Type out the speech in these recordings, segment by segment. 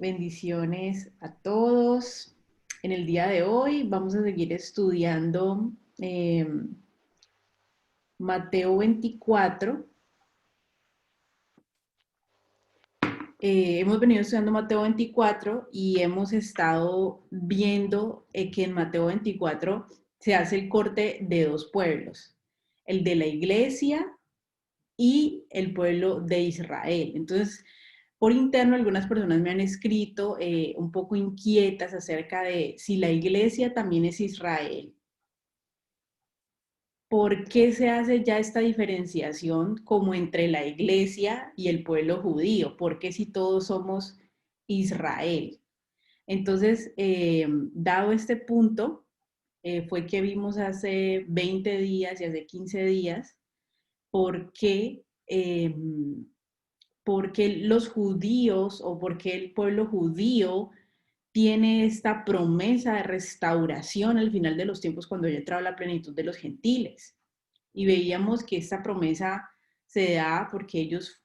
Bendiciones a todos. En el día de hoy vamos a seguir estudiando Mateo 24. Hemos venido estudiando Mateo 24 y hemos estado viendo que en Mateo 24 se hace el corte de dos pueblos, el de la iglesia y el pueblo de Israel. Entonces, por interno, algunas personas me han escrito un poco inquietas acerca de si la iglesia también es Israel. ¿Por qué se hace ya esta diferenciación como entre la iglesia y el pueblo judío? ¿Por qué si todos somos Israel? Entonces, dado este punto, fue que vimos hace 20 días y hace 15 días por qué porque los judíos o porque el pueblo judío tiene esta promesa de restauración al final de los tiempos cuando ya entraba la plenitud de los gentiles. Y veíamos que esta promesa se da porque ellos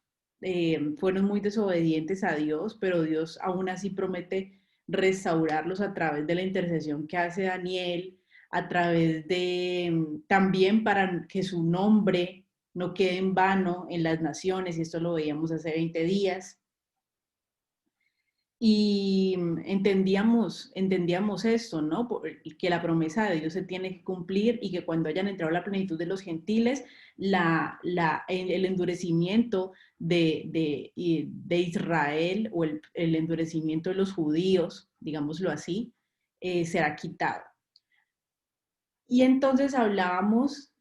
fueron muy desobedientes a Dios, pero Dios aún así promete restaurarlos a través de la intercesión que hace Daniel, a través de también para que su nombre no quede en vano en las naciones, y esto lo veíamos hace 20 días. Y entendíamos esto, ¿no? Que la promesa de Dios se tiene que cumplir y que cuando hayan entrado la plenitud de los gentiles, el endurecimiento de Israel o el endurecimiento de los judíos, digámoslo así, será quitado. Y entonces hablábamos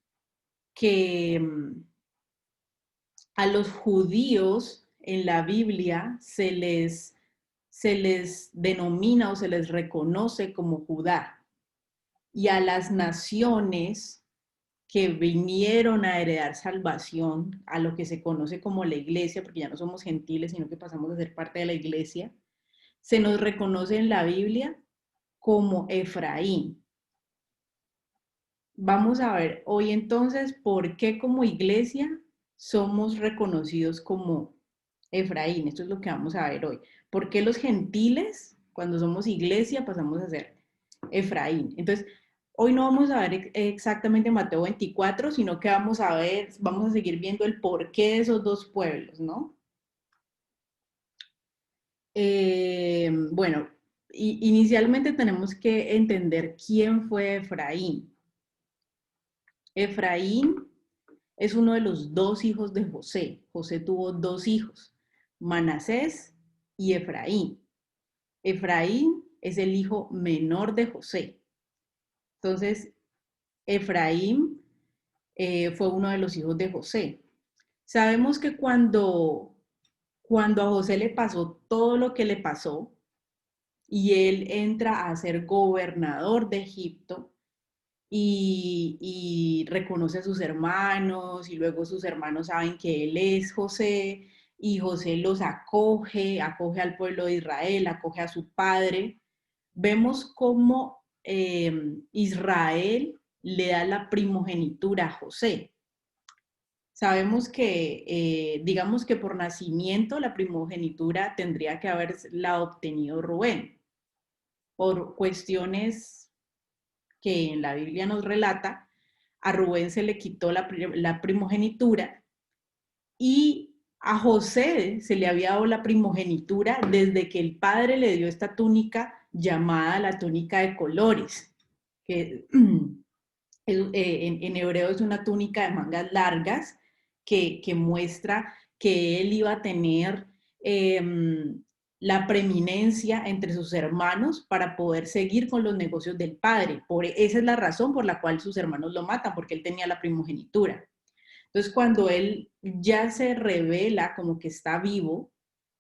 que a los judíos en la Biblia se les denomina o se les reconoce como Judá, y a las naciones que vinieron a heredar salvación, a lo que se conoce como la iglesia, porque ya no somos gentiles, sino que pasamos a ser parte de la iglesia, se nos reconoce en la Biblia como Efraín. Vamos a ver hoy entonces por qué como iglesia somos reconocidos como Efraín. Esto es lo que vamos a ver hoy. ¿Por qué los gentiles, cuando somos iglesia, pasamos a ser Efraín? Entonces, hoy no vamos a ver exactamente Mateo 24, sino que vamos a seguir viendo el porqué de esos dos pueblos, ¿no? Bueno, inicialmente tenemos que entender quién fue Efraín. Efraín es uno de los dos hijos de José. José tuvo dos hijos, Manasés y Efraín. Efraín es el hijo menor de José. Entonces, Efraín fue uno de los hijos de José. Sabemos que cuando a José le pasó todo lo que le pasó y él entra a ser gobernador de Egipto, y reconoce a sus hermanos, y luego sus hermanos saben que él es José, y José los acoge al pueblo de Israel, acoge a su padre. Vemos cómo Israel le da la primogenitura a José. Sabemos que, digamos que por nacimiento, la primogenitura tendría que haberla obtenido Rubén. Por cuestiones que en la Biblia nos relata, a Rubén se le quitó la primogenitura, y a José se le había dado la primogenitura desde que el padre le dio esta túnica llamada la túnica de colores, que en hebreo es una túnica de mangas largas que muestra que él iba a tener la preeminencia entre sus hermanos para poder seguir con los negocios del padre. Esa es la razón por la cual sus hermanos lo matan, porque él tenía la primogenitura. Entonces, cuando él ya se revela como que está vivo,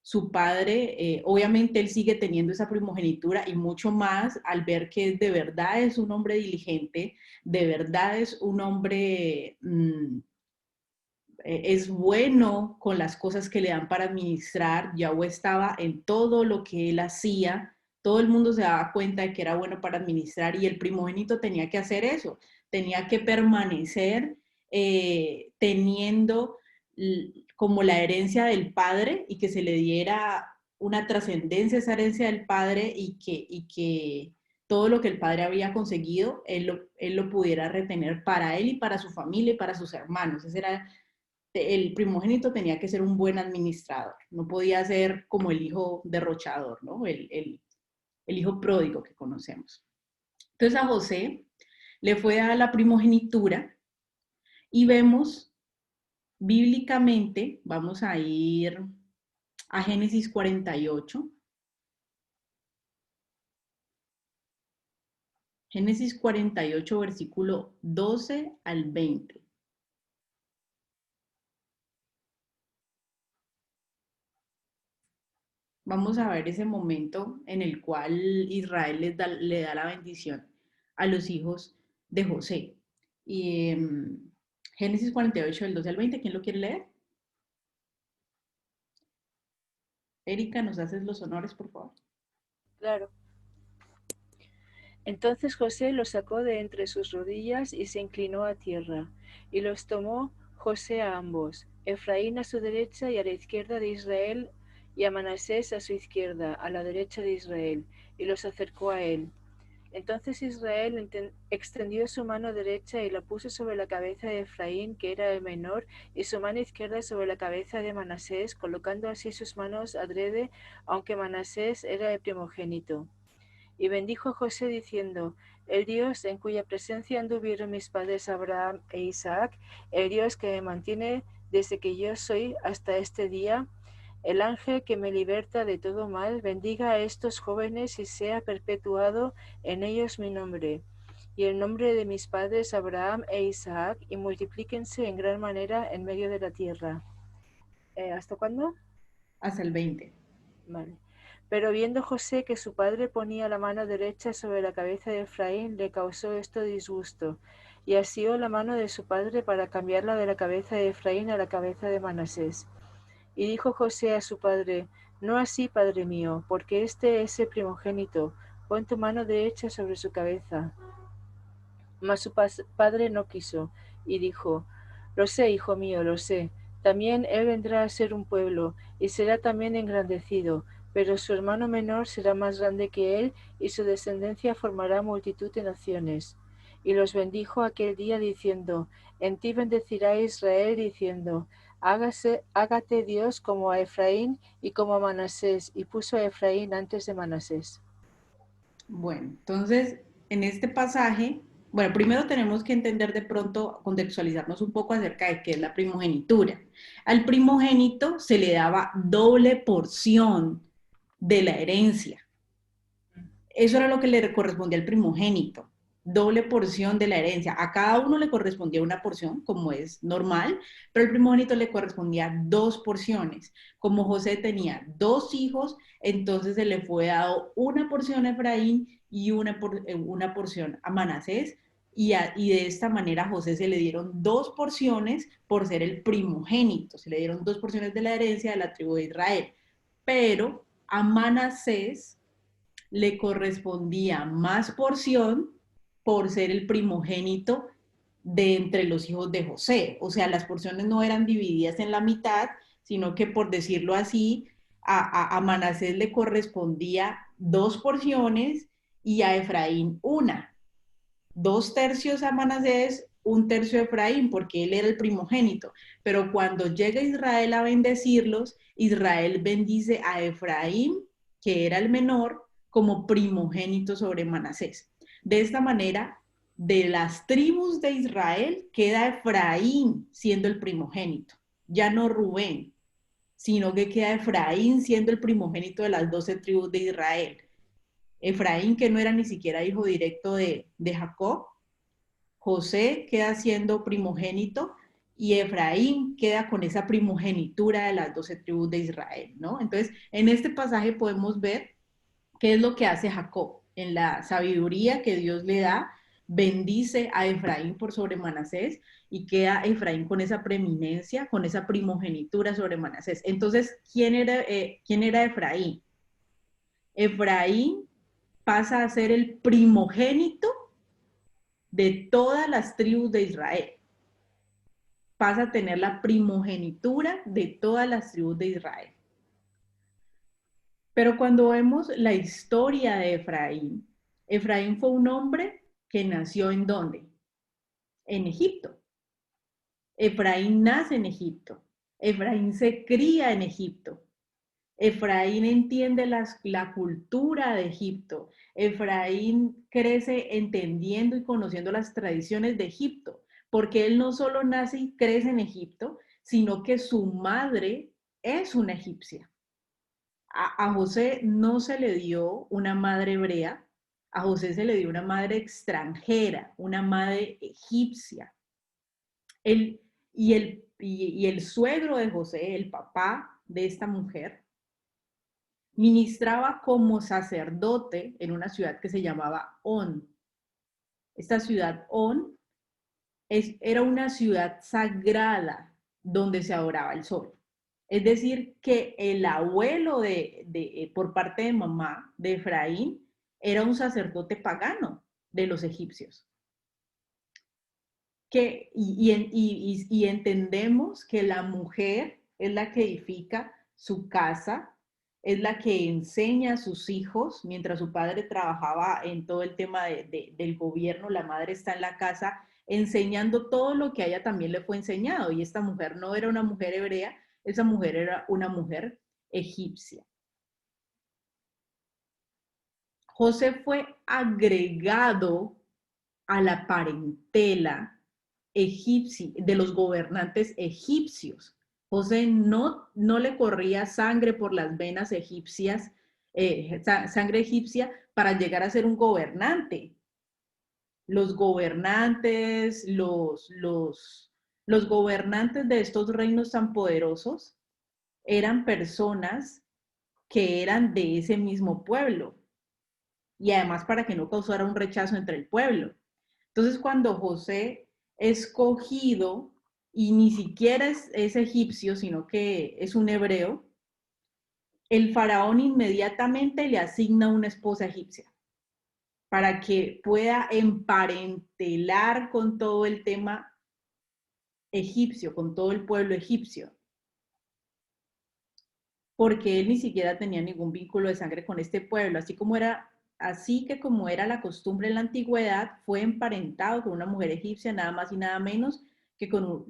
su padre, obviamente él sigue teniendo esa primogenitura y mucho más al ver que de verdad es un hombre diligente, de verdad es un hombre, es bueno con las cosas que le dan para administrar. Yahweh estaba en todo lo que él hacía, todo el mundo se daba cuenta de que era bueno para administrar, y el primogénito tenía que hacer eso, tenía que permanecer teniendo como la herencia del padre y que se le diera una trascendencia esa herencia del padre y que todo lo que el padre había conseguido, él lo pudiera retener para él y para su familia y para sus hermanos. Ese era, el primogénito tenía que ser un buen administrador, no podía ser como el hijo derrochador, ¿no? El hijo pródigo que conocemos. Entonces a José le fue dada la primogenitura y vemos bíblicamente, vamos a ir a Génesis 48. Génesis 48, versículo 12 al 20. Vamos a ver ese momento en el cual Israel le da la bendición a los hijos de José. Y Génesis 48, del 12 al 20, ¿quién lo quiere leer? Erika, ¿nos haces los honores, por favor? Claro. Entonces José los sacó de entre sus rodillas y se inclinó a tierra, y los tomó José a ambos, Efraín a su derecha y a la izquierda de Israel, y a Manasés a su izquierda, a la derecha de Israel, y los acercó a él. Entonces Israel extendió su mano derecha y la puso sobre la cabeza de Efraín, que era el menor, y su mano izquierda sobre la cabeza de Manasés, colocando así sus manos adrede, aunque Manasés era el primogénito. Y bendijo José diciendo: el Dios en cuya presencia anduvieron mis padres Abraham e Isaac, el Dios que me mantiene desde que yo soy hasta este día, el ángel que me liberta de todo mal, bendiga a estos jóvenes y sea perpetuado en ellos mi nombre y el nombre de mis padres Abraham e Isaac, y multiplíquense en gran manera en medio de la tierra. ¿Hasta cuándo? Hasta el 20. Vale. Pero viendo José que su padre ponía la mano derecha sobre la cabeza de Efraín, le causó esto disgusto, y asió la mano de su padre para cambiarla de la cabeza de Efraín a la cabeza de Manasés. Y dijo José a su padre: no así, padre mío, porque este es el primogénito, pon tu mano derecha sobre su cabeza. Mas su padre no quiso, y dijo: lo sé, hijo mío, lo sé. También él vendrá a ser un pueblo, y será también engrandecido, pero su hermano menor será más grande que él, y su descendencia formará multitud de naciones. Y los bendijo aquel día diciendo: en ti bendecirá Israel, diciendo: hágate Dios como a Efraín y como a Manasés, y puso a Efraín antes de Manasés. Bueno, entonces, en este pasaje, bueno, primero tenemos que entender de pronto, contextualizarnos un poco acerca de qué es la primogenitura. Al primogénito se le daba doble porción de la herencia. Eso era lo que le correspondía al primogénito, doble porción de la herencia. A cada uno le correspondía una porción, como es normal, pero al primogénito le correspondía dos porciones. Como José tenía dos hijos, entonces se le fue dado una porción a Efraín y una porción a Manasés, y de esta manera a José se le dieron dos porciones por ser el primogénito, se le dieron dos porciones de la herencia de la tribu de Israel. Pero a Manasés le correspondía más porción por ser el primogénito de entre los hijos de José. O sea, las porciones no eran divididas en la mitad, sino que, por decirlo así, a Manasés le correspondía dos porciones y a Efraín una. Dos tercios a Manasés, un tercio a Efraín, porque él era el primogénito. Pero cuando llega Israel a bendecirlos, Israel bendice a Efraín, que era el menor, como primogénito sobre Manasés. De esta manera, de las tribus de Israel queda Efraín siendo el primogénito, ya no Rubén, sino que queda Efraín siendo el primogénito de las 12 tribus de Israel. Efraín, que no era ni siquiera hijo directo de Jacob, José queda siendo primogénito y Efraín queda con esa primogenitura de las 12 tribus de Israel, ¿no? Entonces, en este pasaje podemos ver qué es lo que hace Jacob. En la sabiduría que Dios le da, bendice a Efraín por sobre Manasés y queda Efraín con esa preeminencia, con esa primogenitura sobre Manasés. Entonces, ¿quién era Efraín? Efraín pasa a ser el primogénito de todas las tribus de Israel. Pasa a tener la primogenitura de todas las tribus de Israel. Pero cuando vemos la historia de Efraín, Efraín fue un hombre que nació ¿en dónde? En Egipto. Efraín nace en Egipto. Efraín se cría en Egipto. Efraín entiende la cultura de Egipto. Efraín crece entendiendo y conociendo las tradiciones de Egipto, porque él no solo nace y crece en Egipto, sino que su madre es una egipcia. A José no se le dio una madre hebrea, a José se le dio una madre extranjera, una madre egipcia. El, y el suegro de José, el papá de esta mujer, ministraba como sacerdote en una ciudad que se llamaba On. Esta ciudad On era una ciudad sagrada donde se adoraba el sol. Es decir, que el abuelo por parte de mamá de Efraín era un sacerdote pagano de los egipcios. Y entendemos que la mujer es la que edifica su casa, es la que enseña a sus hijos, mientras su padre trabajaba en todo el tema del gobierno, la madre está en la casa enseñando todo lo que a ella también le fue enseñado. Y esta mujer no era una mujer hebrea, esa mujer era una mujer egipcia. José fue agregado a la parentela egipcia, de los gobernantes egipcios. José no le corría sangre por las venas egipcias, sangre egipcia, para llegar a ser un gobernante. Los gobernantes, los gobernantes de estos reinos tan poderosos eran personas que eran de ese mismo pueblo. Y además para que no causara un rechazo entre el pueblo. Entonces, cuando José es cogido, y ni siquiera es egipcio, sino que es un hebreo, el faraón inmediatamente le asigna una esposa egipcia para que pueda emparentelar con todo el tema egipcio, con todo el pueblo egipcio, porque él ni siquiera tenía ningún vínculo de sangre con este pueblo, así que como era la costumbre en la antigüedad, fue emparentado con una mujer egipcia, nada más y nada menos que con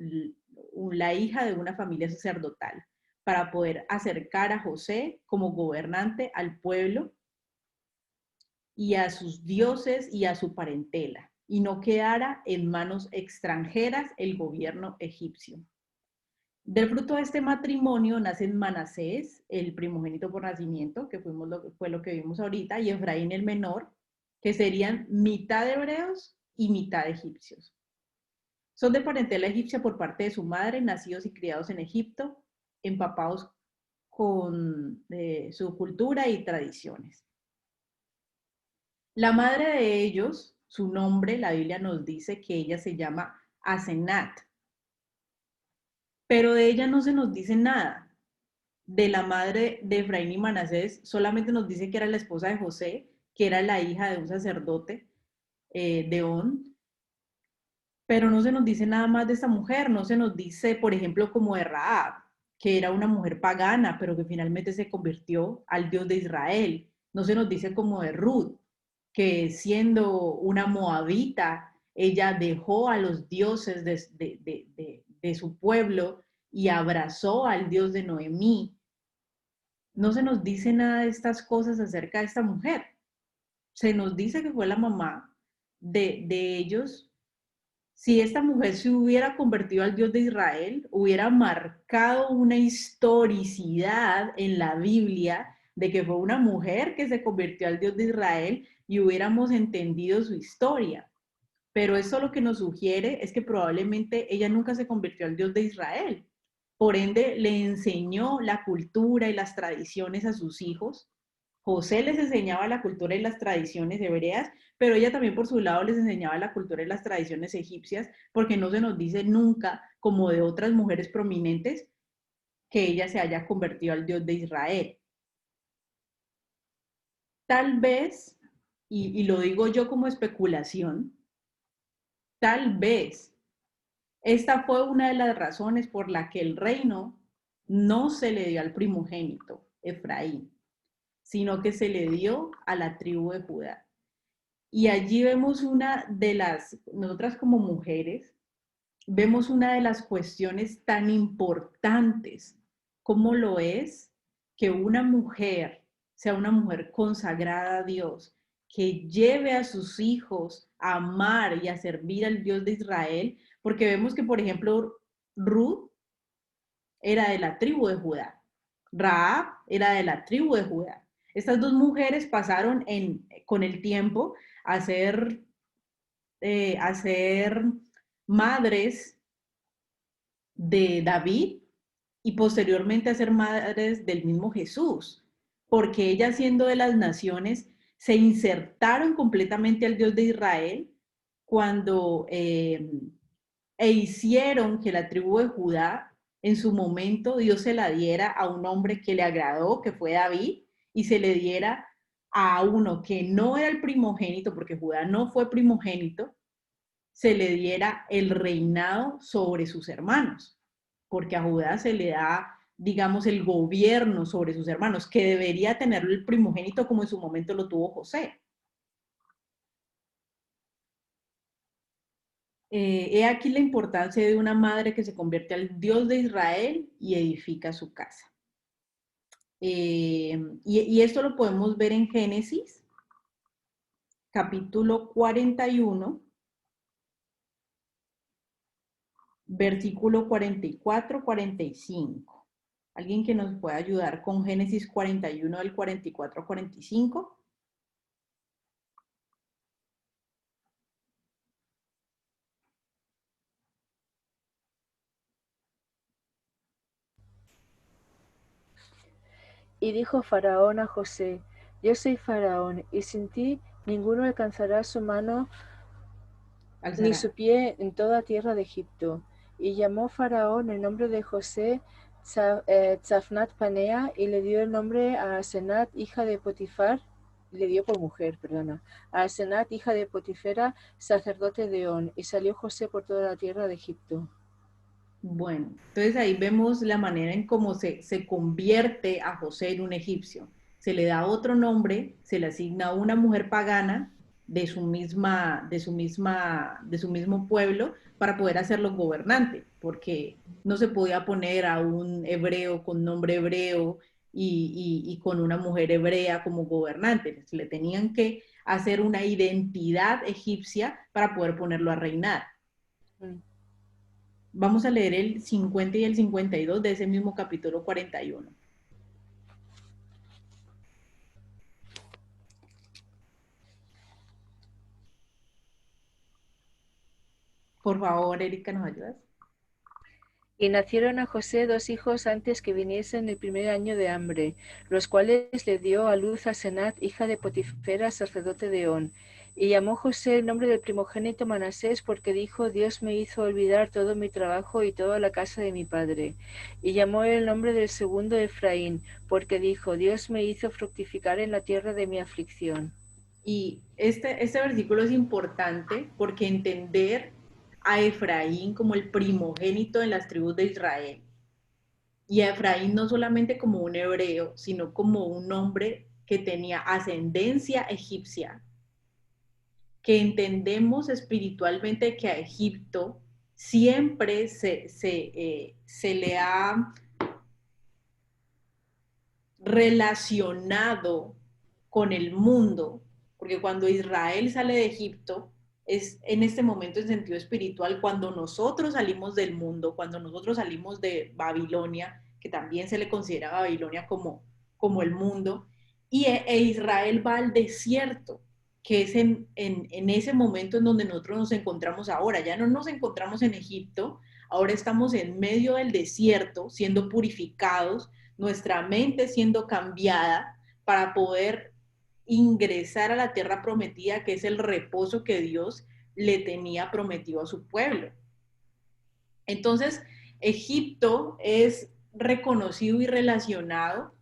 la hija de una familia sacerdotal, para poder acercar a José como gobernante al pueblo y a sus dioses y a su parentela, y no quedara en manos extranjeras el gobierno egipcio. Del fruto de este matrimonio nacen Manasés, el primogénito por nacimiento, que fue lo que vimos ahorita, y Efraín el menor, que serían mitad hebreos y mitad egipcios. Son de parentela egipcia por parte de su madre, nacidos y criados en Egipto, empapados con su cultura y tradiciones. La madre de ellos, su nombre, la Biblia nos dice que ella se llama Asenat, pero de ella no se nos dice nada. De la madre de Efraín y Manasés solamente nos dice que era la esposa de José, que era la hija de un sacerdote de On, pero no se nos dice nada más de esta mujer, no se nos dice, por ejemplo, como de Rahab, que era una mujer pagana, pero que finalmente se convirtió al Dios de Israel. No se nos dice como de Ruth, que siendo una moabita, ella dejó a los dioses de su pueblo y abrazó al Dios de Noemí. No se nos dice nada de estas cosas acerca de esta mujer. Se nos dice que fue la mamá de ellos. Si esta mujer se hubiera convertido al Dios de Israel, hubiera marcado una historicidad en la Biblia de que fue una mujer que se convirtió al Dios de Israel y hubiéramos entendido su historia. Pero eso lo que nos sugiere es que probablemente ella nunca se convirtió al Dios de Israel. Por ende, le enseñó la cultura y las tradiciones a sus hijos. José les enseñaba la cultura y las tradiciones hebreas, pero ella también por su lado les enseñaba la cultura y las tradiciones egipcias, porque no se nos dice nunca, como de otras mujeres prominentes, que ella se haya convertido al Dios de Israel. Tal vez, y lo digo yo como especulación, tal vez esta fue una de las razones por la que el reino no se le dio al primogénito, Efraín, sino que se le dio a la tribu de Judá. Y allí vemos nosotras como mujeres, vemos una de las cuestiones tan importantes como lo es que una mujer sea una mujer consagrada a Dios, que lleve a sus hijos a amar y a servir al Dios de Israel, porque vemos que, por ejemplo, Ruth era de la tribu de Judá, Rahab era de la tribu de Judá. Estas dos mujeres pasaron con el tiempo a ser madres de David y posteriormente a ser madres del mismo Jesús, porque ellas siendo de las naciones se insertaron completamente al Dios de Israel cuando e hicieron que la tribu de Judá en su momento Dios se la diera a un hombre que le agradó, que fue David, y se le diera a uno que no era el primogénito, porque Judá no fue primogénito, se le diera el reinado sobre sus hermanos, porque a Judá se le da, digamos, el gobierno sobre sus hermanos, que debería tenerlo el primogénito como en su momento lo tuvo José. He aquí la importancia de una madre que se convierte al Dios de Israel y edifica su casa. Y esto lo podemos ver en Génesis, capítulo 41, versículo 44-45. ¿Alguien que nos pueda ayudar con Génesis 41 del 44 al 45? Y dijo Faraón a José: Yo soy Faraón, y sin ti ninguno alcanzará su mano ni Alzará. su pie en toda tierra de Egipto. Y llamó Faraón el nombre de José Tzafnat Panea, y le dio el nombre a Asenat, hija de Potifar, le dio por mujer, perdona, a Asenat, hija de Potifera, sacerdote de On, y salió José por toda la tierra de Egipto. Bueno, entonces ahí vemos la manera en cómo se convierte a José en un egipcio. Se le da otro nombre, se le asigna a una mujer pagana de su mismo pueblo para poder hacerlo gobernante, porque no se podía poner a un hebreo con nombre hebreo y con una mujer hebrea como gobernante. Le tenían que hacer una identidad egipcia para poder ponerlo a reinar. Mm. Vamos a leer el 50 y el 52 de ese mismo capítulo 41. Por favor, Erika, ¿nos ayudas? Y nacieron a José 2 hijos antes que viniesen el primer año de hambre, los cuales le dio a luz a Senat, hija de Potifera, sacerdote de On. Y llamó José el nombre del primogénito Manasés, porque dijo: Dios me hizo olvidar todo mi trabajo y toda la casa de mi padre. Y llamó el nombre del segundo Efraín, porque dijo: Dios me hizo fructificar en la tierra de mi aflicción. Y este versículo es importante porque entender a Efraín como el primogénito en las tribus de Israel y a Efraín no solamente como un hebreo, sino como un hombre que tenía ascendencia egipcia, que entendemos espiritualmente que a Egipto siempre se le ha relacionado con el mundo, porque cuando Israel sale de Egipto, es en este momento en sentido espiritual, cuando nosotros salimos del mundo, cuando nosotros salimos de Babilonia, que también se le considera Babilonia como el mundo, e Israel va al desierto, que es en ese momento en donde nosotros nos encontramos ahora. Ya no nos encontramos en Egipto, ahora estamos en medio del desierto, siendo purificados, nuestra mente siendo cambiada para poder ingresar a la tierra prometida, que es el reposo que Dios le tenía prometido a su pueblo. Entonces, Egipto es reconocido y relacionado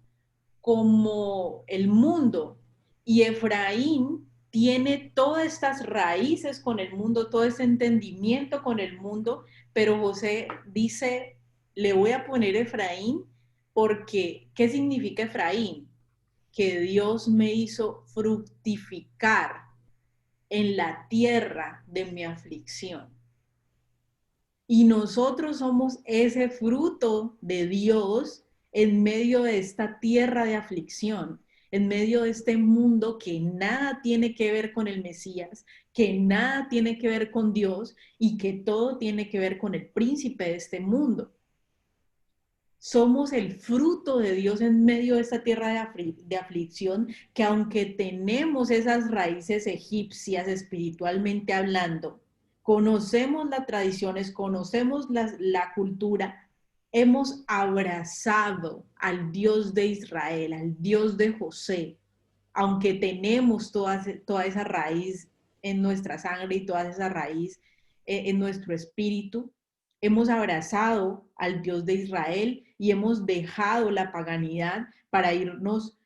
como el mundo, y Efraín tiene todas estas raíces con el mundo, todo ese entendimiento con el mundo, pero José dice, le voy a poner Efraín porque, ¿qué significa Efraín? que Dios me hizo fructificar en la tierra de mi aflicción. Y nosotros somos ese fruto de Dios en medio de esta tierra de aflicción, en medio de este mundo que nada tiene que ver con el Mesías, que nada tiene que ver con Dios y que todo tiene que ver con el príncipe de este mundo. Somos el fruto de Dios en medio de esta tierra de aflicción, que aunque tenemos esas raíces egipcias espiritualmente hablando, conocemos las tradiciones, conocemos la cultura, hemos abrazado al Dios de Israel, al Dios de José, aunque tenemos toda esa raíz en nuestra sangre y toda esa raíz en nuestro espíritu, hemos abrazado al Dios de Israel y hemos dejado la paganidad para irnos,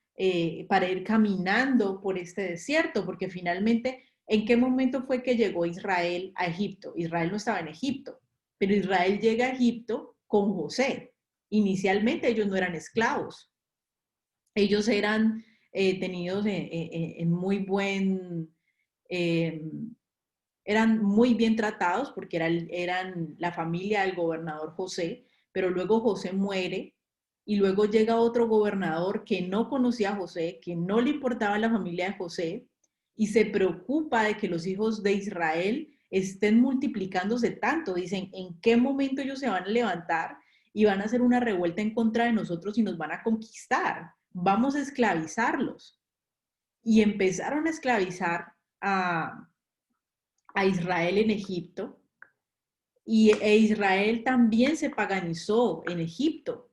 para ir caminando por este desierto, porque finalmente, ¿en qué momento fue que llegó Israel a Egipto? Israel no estaba en Egipto, pero Israel llega a Egipto con José. Inicialmente ellos no eran esclavos, ellos eran tenidos en muy buen... Eh, eran muy bien tratados porque eran la familia del gobernador José, pero luego José muere y luego llega otro gobernador que no conocía a José, que no le importaba la familia de José y se preocupa de que los hijos de Israel estén multiplicándose tanto. Dicen, ¿en qué momento ellos se van a levantar y van a hacer una revuelta en contra de nosotros y nos van a conquistar? Vamos a esclavizarlos. Y empezaron a esclavizar a Israel en Egipto e Israel también se paganizó en Egipto.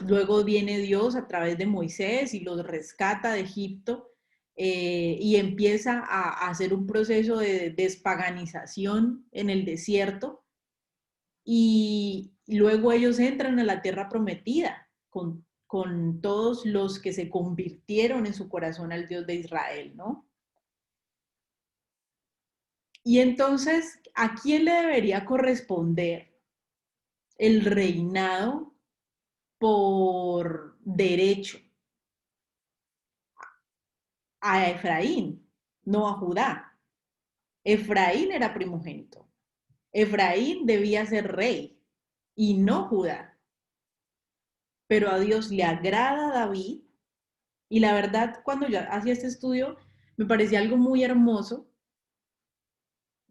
Luego viene Dios a través de Moisés y los rescata de Egipto y empieza a hacer un proceso de despaganización en el desierto y luego ellos entran a la tierra prometida con todos los que se convirtieron en su corazón al Dios de Israel, ¿no? Y entonces, ¿a quién le debería corresponder el reinado por derecho? A Efraín, no a Judá. Efraín era primogénito. Efraín debía ser rey y no Judá. Pero a Dios le agrada David y la verdad, cuando yo hacía este estudio, me parecía algo muy hermoso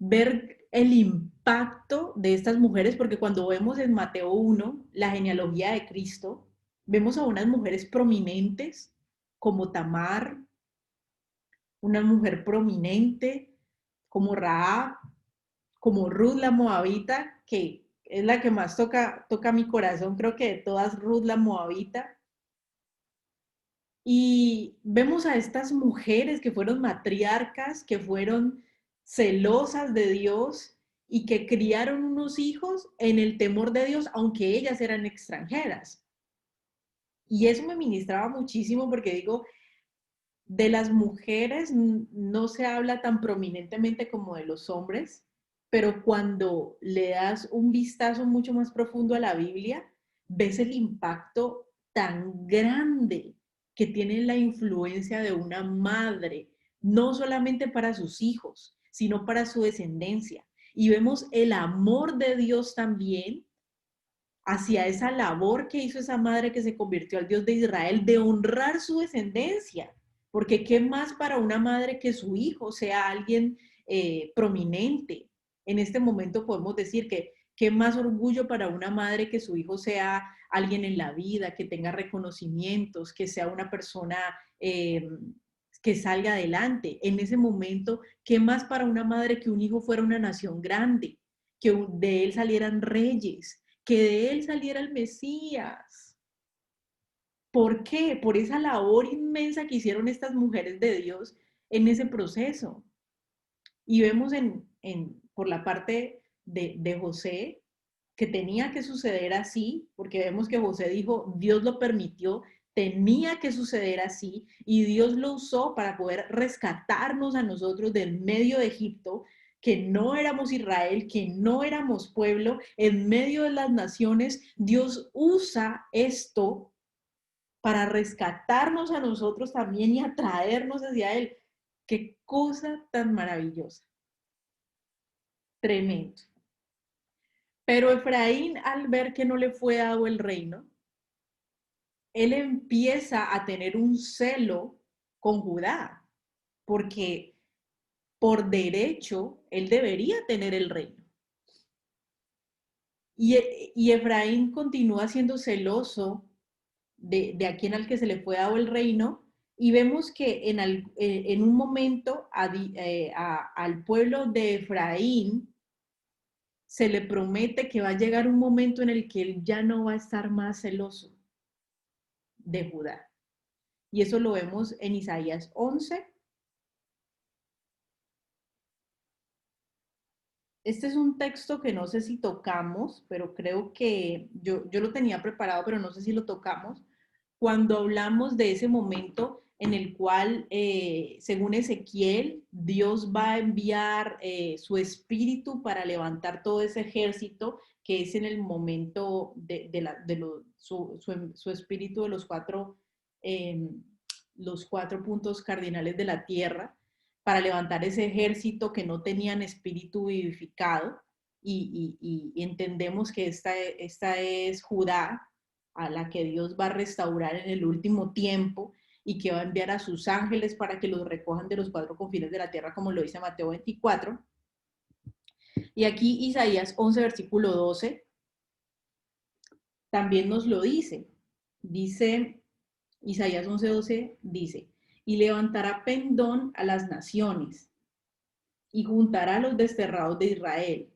ver el impacto de estas mujeres, porque cuando vemos en Mateo 1 la genealogía de Cristo, vemos a unas mujeres prominentes como Tamar, una mujer prominente como Rahab, como Ruth la Moabita, que es la que más toca mi corazón, creo que de todas, Ruth la Moabita. Y vemos a estas mujeres que fueron matriarcas, que fueron celosas de Dios y que criaron unos hijos en el temor de Dios, aunque ellas eran extranjeras. Y eso me ministraba muchísimo porque digo, de las mujeres no se habla tan prominentemente como de los hombres, pero cuando le das un vistazo mucho más profundo a la Biblia, ves el impacto tan grande que tiene la influencia de una madre, no solamente para sus hijos, sino para su descendencia. Y vemos el amor de Dios también hacia esa labor que hizo esa madre que se convirtió al Dios de Israel de honrar su descendencia. Porque qué más para una madre que su hijo sea alguien prominente. En este momento podemos decir que qué más orgullo para una madre que su hijo sea alguien en la vida, que tenga reconocimientos, que sea una persona que salga adelante. En ese momento, qué más para una madre que un hijo fuera una nación grande, que de él salieran reyes, que de él saliera el Mesías. ¿Por qué? Por esa labor inmensa que hicieron estas mujeres de Dios en ese proceso. Y vemos por la parte de José que tenía que suceder así, porque vemos que José dijo, Dios lo permitió, tenía que suceder así, y Dios lo usó para poder rescatarnos a nosotros del medio de Egipto, que no éramos Israel, que no éramos pueblo, en medio de las naciones, Dios usa esto para rescatarnos a nosotros también y atraernos hacia Él. Qué cosa tan maravillosa. Tremendo. Pero Efraín, al ver que no le fue dado el reino, él empieza a tener un celo con Judá, porque por derecho él debería tener el reino. Y Efraín continúa siendo celoso de a quien al que se le fue dado el reino, y vemos que en un momento al pueblo de Efraín se le promete que va a llegar un momento en el que él ya no va a estar más celoso de Judá. Y eso lo vemos en Isaías 11. Este es un texto que no sé si tocamos, pero creo que yo lo tenía preparado, pero no sé si lo tocamos, cuando hablamos de ese momento en el cual, según Ezequiel, Dios va a enviar su espíritu para levantar todo ese ejército, que es en el momento su espíritu de los cuatro puntos cardinales de la tierra, para levantar ese ejército que no tenían espíritu vivificado, y entendemos que esta es Judá, a la que Dios va a restaurar en el último tiempo y que va a enviar a sus ángeles para que los recojan de los cuatro confines de la tierra, como lo dice Mateo 24. Y aquí Isaías 11, versículo 12, también nos lo dice. Dice, Isaías 11, 12, dice, y levantará pendón a las naciones y juntará a los desterrados de Israel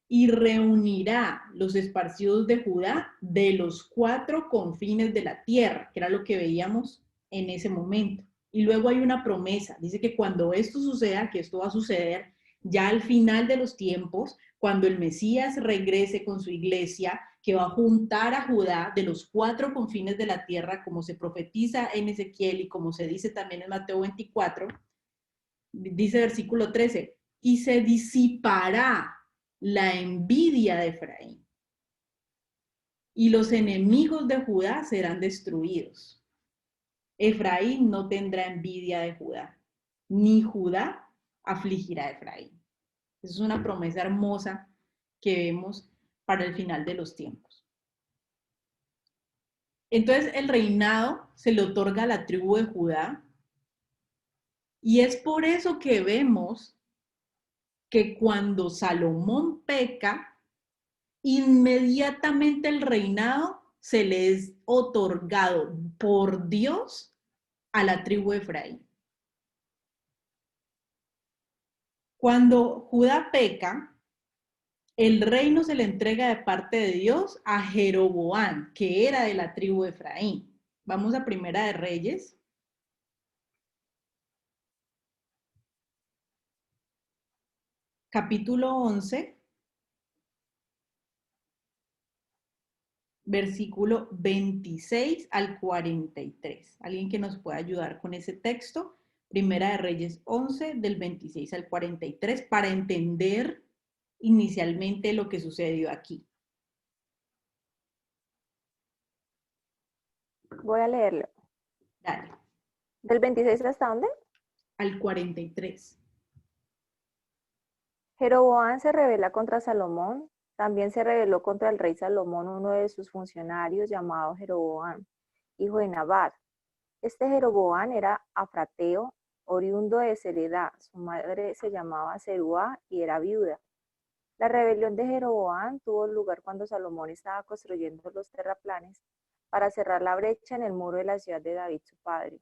y reunirá los esparcidos de Judá de los cuatro confines de la tierra, que era lo que veíamos en ese momento. Y luego hay una promesa, dice que cuando esto suceda, que esto va a suceder ya al final de los tiempos, cuando el Mesías regrese con su iglesia, que va a juntar a Judá de los cuatro confines de la tierra, como se profetiza en Ezequiel y como se dice también en Mateo 24, dice versículo 13, y se disipará la envidia de Efraín, y los enemigos de Judá serán destruidos. Efraín no tendrá envidia de Judá, ni Judá afligirá a Efraín. Esa es una promesa hermosa que vemos para el final de los tiempos. Entonces el reinado se le otorga a la tribu de Judá, y es por eso que vemos que cuando Salomón peca, inmediatamente el reinado se le es otorgado por Dios a la tribu de Efraín. Cuando Judá peca, el reino se le entrega de parte de Dios a Jeroboam, que era de la tribu de Efraín. Vamos a Primera de Reyes. Capítulo 11, versículo 26 al 43. ¿Alguien que nos pueda ayudar con ese texto? Primera de Reyes 11, del 26 al 43, para entender inicialmente lo que sucedió aquí. Voy a leerlo. Dale. ¿Del 26 hasta dónde? Al 43. Jeroboam se rebela contra Salomón. También se rebeló contra el rey Salomón uno de sus funcionarios llamado Jeroboam, hijo de Nabat. Este Jeroboam era afrateo, oriundo de Zeredá. Su madre se llamaba Zeruá y era viuda. La rebelión de Jeroboam tuvo lugar cuando Salomón estaba construyendo los terraplenes para cerrar la brecha en el muro de la ciudad de David, su padre.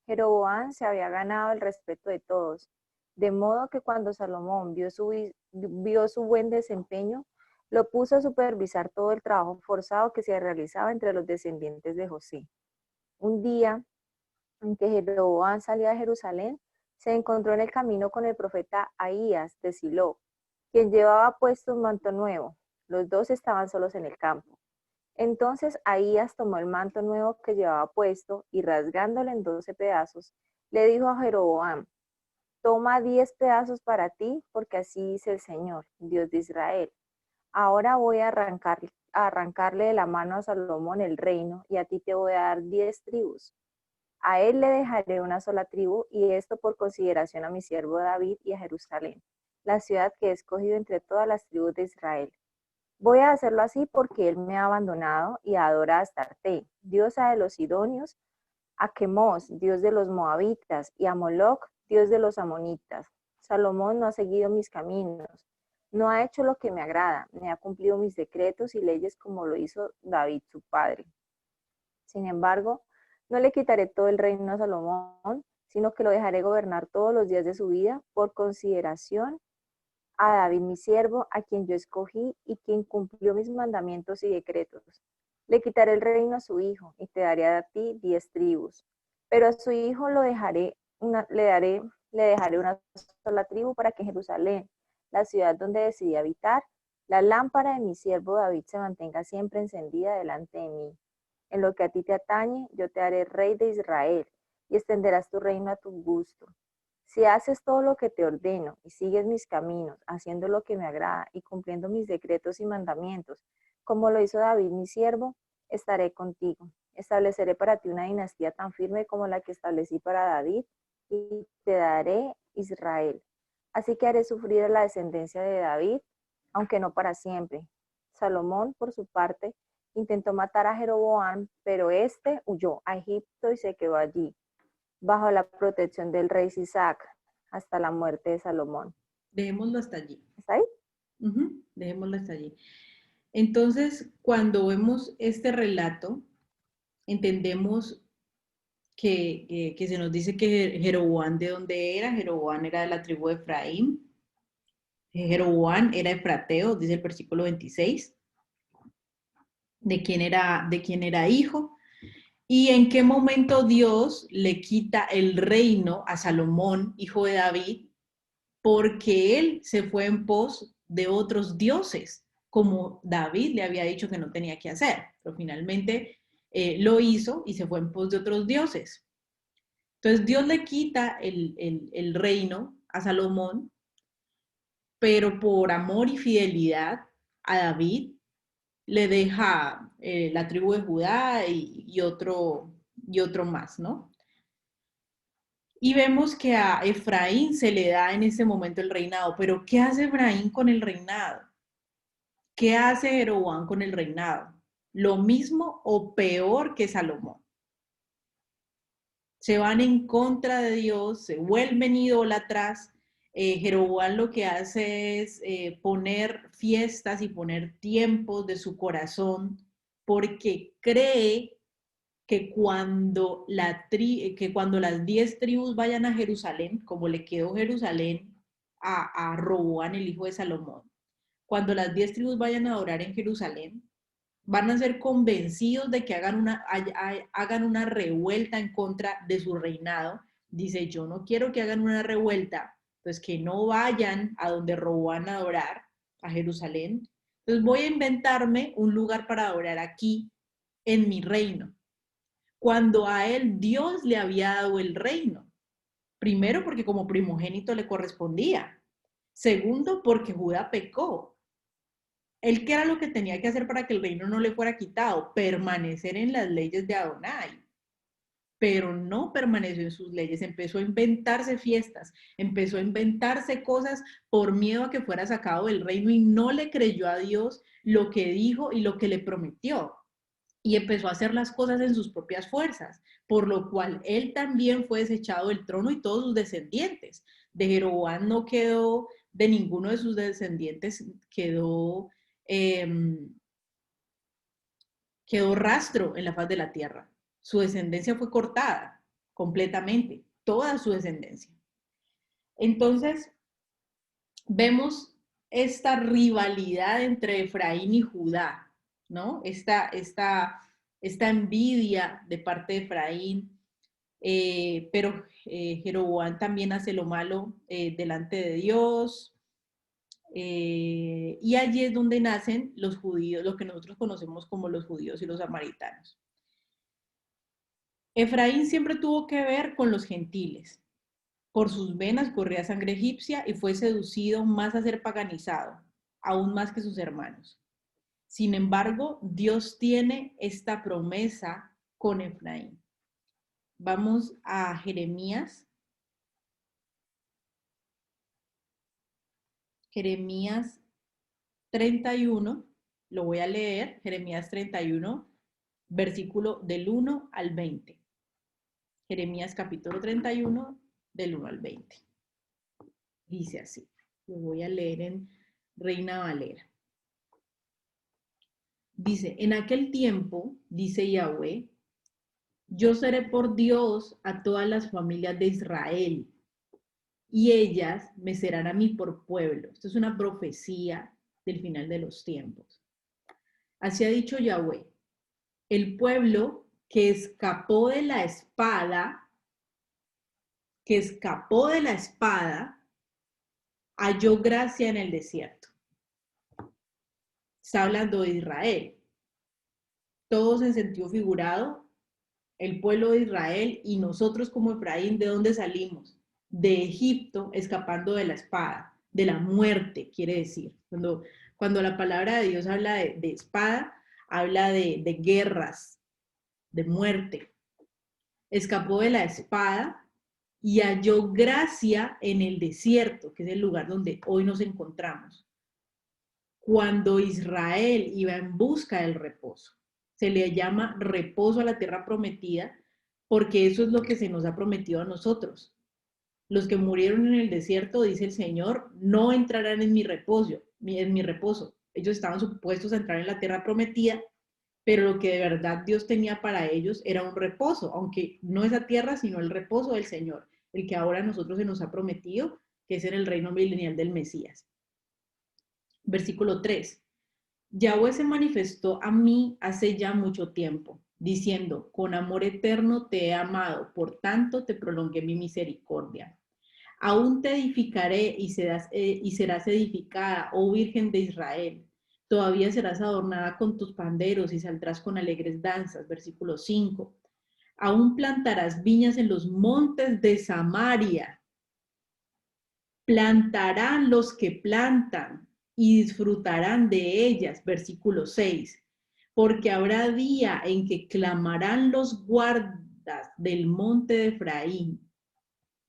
Jeroboam se había ganado el respeto de todos, de modo que cuando Salomón vio su buen desempeño, lo puso a supervisar todo el trabajo forzado que se realizaba entre los descendientes de José. Un día en que Jeroboam salía de Jerusalén, se encontró en el camino con el profeta Ahías de Silo, quien llevaba puesto un manto nuevo. Los dos estaban solos en el campo. Entonces Ahías tomó el manto nuevo que llevaba puesto y rasgándolo en 12 pedazos, le dijo a Jeroboam: toma 10 pedazos para ti, porque así dice el Señor, Dios de Israel. Ahora voy a arrancar arrancarle de la mano a Salomón el reino, y a ti te voy a dar 10 tribus. A él le dejaré una sola tribu, y esto por consideración a mi siervo David y a Jerusalén, la ciudad que he escogido entre todas las tribus de Israel. Voy a hacerlo así porque él me ha abandonado y adora a Astarte, diosa de los sidonios, a Quemos, dios de los moabitas, y a Moloc, dios de los amonitas. Salomón no ha seguido mis caminos, no ha hecho lo que me agrada, ni ha cumplido mis decretos y leyes como lo hizo David su padre. Sin embargo, no le quitaré todo el reino a Salomón, sino que lo dejaré gobernar todos los días de su vida por consideración a David mi siervo, a quien yo escogí y quien cumplió mis mandamientos y decretos. Le quitaré el reino a su hijo y te daré a ti 10 tribus. Pero a su hijo le dejaré una sola tribu para que Jerusalén, la ciudad donde decidí habitar, la lámpara de mi siervo David se mantenga siempre encendida delante de mí. En lo que a ti te atañe, yo te haré rey de Israel y extenderás tu reino a tu gusto. Si haces todo lo que te ordeno y sigues mis caminos, haciendo lo que me agrada y cumpliendo mis decretos y mandamientos, como lo hizo David mi siervo, estaré contigo. Estableceré para ti una dinastía tan firme como la que establecí para David y te daré Israel. Así que haré sufrir a la descendencia de David, aunque no para siempre. Salomón, por su parte, intentó matar a Jeroboam, pero éste huyó a Egipto y se quedó allí, bajo la protección del rey Sisac, hasta la muerte de Salomón. Dejémoslo hasta allí. ¿Está ahí? Dejémoslo hasta allí. Entonces, cuando vemos este relato, entendemos que se nos dice que Jeroboam, ¿de dónde era? Jeroboam era de la tribu de Efraín. Jeroboam era efrateo, dice el versículo 26. ¿De quién era hijo? ¿Y en qué momento Dios le quita el reino a Salomón, hijo de David? Porque él se fue en pos de otros dioses, como David le había dicho que no tenía que hacer, pero finalmente lo hizo y se fue en pos de otros dioses. Entonces Dios le quita el reino a Salomón, pero por amor y fidelidad a David le deja la tribu de Judá y otro más, ¿no? Y vemos que a Efraín se le da en ese momento el reinado, pero ¿qué hace Efraín con el reinado? ¿Qué hace Jeroboam con el reinado? Lo mismo o peor que Salomón. Se van en contra de Dios, se vuelven idólatras. Jeroboam lo que hace es poner fiestas y poner tiempos de su corazón porque cree que cuando las 10 tribus vayan a Jerusalén, como le quedó Jerusalén a Roboam, el hijo de Salomón, cuando las 10 tribus vayan a adorar en Jerusalén, van a ser convencidos de que hagan una revuelta en contra de su reinado. Dice, yo no quiero que hagan una revuelta, pues que no vayan a donde Roboam a adorar, a Jerusalén. Entonces voy a inventarme un lugar para adorar aquí, en mi reino, cuando a él Dios le había dado el reino. Primero, porque como primogénito le correspondía. Segundo, porque Judá pecó. Él, ¿qué era lo que tenía que hacer para que el reino no le fuera quitado? Permanecer en las leyes de Adonai. Pero no permaneció en sus leyes, empezó a inventarse fiestas, empezó a inventarse cosas por miedo a que fuera sacado del reino y no le creyó a Dios lo que dijo y lo que le prometió. Y empezó a hacer las cosas en sus propias fuerzas, por lo cual él también fue desechado del trono y todos sus descendientes. De Jeroboam no quedó, de ninguno de sus descendientes quedó rastro en la faz de la tierra. Su descendencia fue cortada completamente, toda su descendencia. Entonces, vemos esta rivalidad entre Efraín y Judá, ¿no? Esta envidia de parte de Efraín, pero Jeroboam también hace lo malo delante de Dios, y allí es donde nacen los judíos, lo que nosotros conocemos como los judíos y los samaritanos. Efraín siempre tuvo que ver con los gentiles. Por sus venas corría sangre egipcia y fue seducido más a ser paganizado, aún más que sus hermanos. Sin embargo, Dios tiene esta promesa con Efraín. Vamos a Jeremías. Jeremías 31, lo voy a leer, Jeremías 31, versículo del 1 al 20. Jeremías capítulo 31, del 1 al 20. Dice así, lo voy a leer en Reina Valera. Dice, en aquel tiempo, dice Yahweh, yo seré por Dios a todas las familias de Israel, y ellas me serán a mí por pueblo. Esto es una profecía del final de los tiempos. Así ha dicho Yahweh, el pueblo que escapó de la espada, halló gracia en el desierto. Está hablando de Israel. Todos en sentido figurado, el pueblo de Israel y nosotros como Efraín, ¿de dónde salimos? De Egipto, escapando de la espada, de la muerte, quiere decir. Cuando la palabra de Dios habla de espada, habla de guerras, de muerte. Escapó de la espada y halló gracia en el desierto, que es el lugar donde hoy nos encontramos. Cuando Israel iba en busca del reposo, se le llama reposo a la tierra prometida, porque eso es lo que se nos ha prometido a nosotros. Los que murieron en el desierto, dice el Señor, no entrarán en mi reposo. Ellos estaban supuestos a entrar en la tierra prometida, pero lo que de verdad Dios tenía para ellos era un reposo, aunque no esa tierra, sino el reposo del Señor, el que ahora a nosotros se nos ha prometido, que es en el reino milenial del Mesías. Versículo 3. Yahweh se manifestó a mí hace ya mucho tiempo, diciendo, con amor eterno te he amado, por tanto te prolongué mi misericordia. Aún te edificaré y serás edificada, oh Virgen de Israel. Todavía serás adornada con tus panderos y saldrás con alegres danzas. Versículo 5. Aún plantarás viñas en los montes de Samaria. Plantarán los que plantan y disfrutarán de ellas. Versículo 6. Porque habrá día en que clamarán los guardas del monte de Efraín.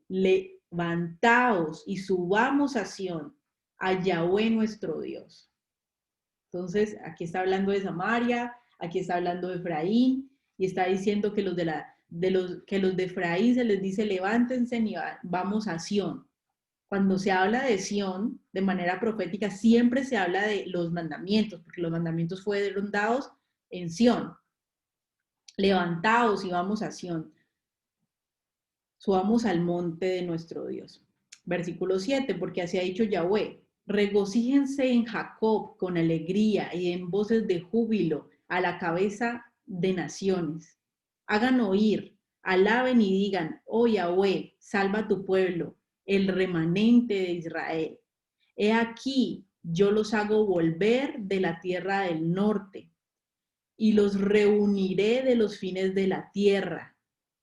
Levantaos y subamos a Sión, a Yahweh nuestro Dios. Entonces, aquí está hablando de Samaria, aquí está hablando de Efraín, y está diciendo que los de Efraín se les dice, levántense y vamos a Sión. Cuando se habla de Sión, de manera profética, siempre se habla de los mandamientos, porque los mandamientos fueron dados en Sión. Levantaos y vamos a Sión. Subamos al monte de nuestro Dios. Versículo 7, porque así ha dicho Yahweh, regocíjense en Jacob con alegría y en voces de júbilo a la cabeza de naciones. Hagan oír, alaben y digan, oh Yahweh, salva a tu pueblo, el remanente de Israel. He aquí, yo los hago volver de la tierra del norte y los reuniré de los fines de la tierra,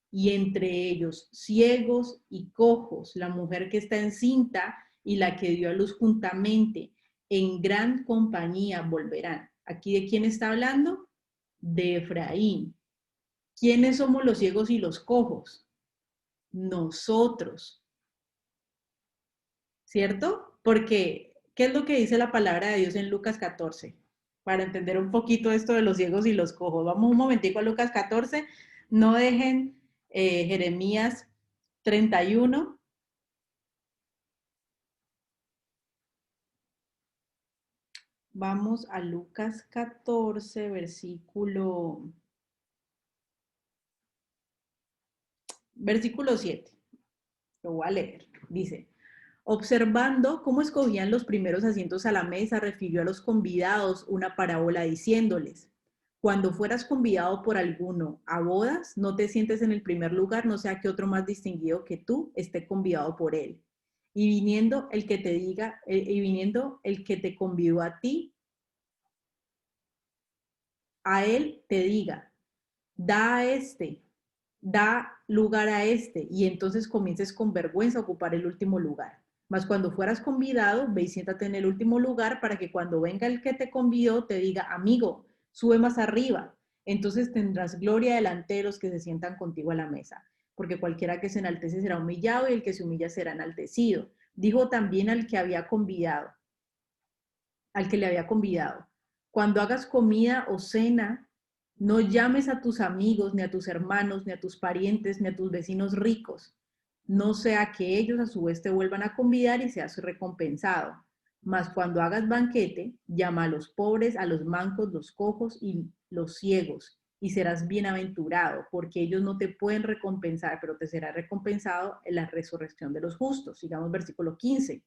y entre ellos ciegos y cojos, la mujer que está encinta y la que dio a luz juntamente, en gran compañía volverán. ¿Aquí de quién está hablando? De Efraín. ¿Quiénes somos los ciegos y los cojos? Nosotros. ¿Cierto? Porque, ¿qué es lo que dice la palabra de Dios en Lucas 14? Para entender un poquito esto de los ciegos y los cojos. Vamos un momentico a Lucas 14. No dejen Jeremías 31. Vamos a Lucas 14, versículo 7. Lo voy a leer. Dice, observando cómo escogían los primeros asientos a la mesa, refirió a los convidados una parábola diciéndoles, cuando fueras convidado por alguno a bodas, no te sientes en el primer lugar, no sea que otro más distinguido que tú esté convidado por él. Y viniendo el que te convidó a ti, a él te diga, da lugar a este, y entonces comiences con vergüenza a ocupar el último lugar. Mas cuando fueras convidado, ve y siéntate en el último lugar para que cuando venga el que te convidó te diga, amigo, sube más arriba. Entonces tendrás gloria delante de los que se sientan contigo a la mesa. Porque cualquiera que se enaltece será humillado y el que se humilla será enaltecido. Dijo también al que había convidado, al que le había convidado, cuando hagas comida o cena, no llames a tus amigos, ni a tus hermanos, ni a tus parientes, ni a tus vecinos ricos, no sea que ellos a su vez te vuelvan a convidar y seas recompensado. Mas cuando hagas banquete, llama a los pobres, a los mancos, los cojos y los ciegos, y serás bienaventurado, porque ellos no te pueden recompensar, pero te será recompensado en la resurrección de los justos. Sigamos versículo 15.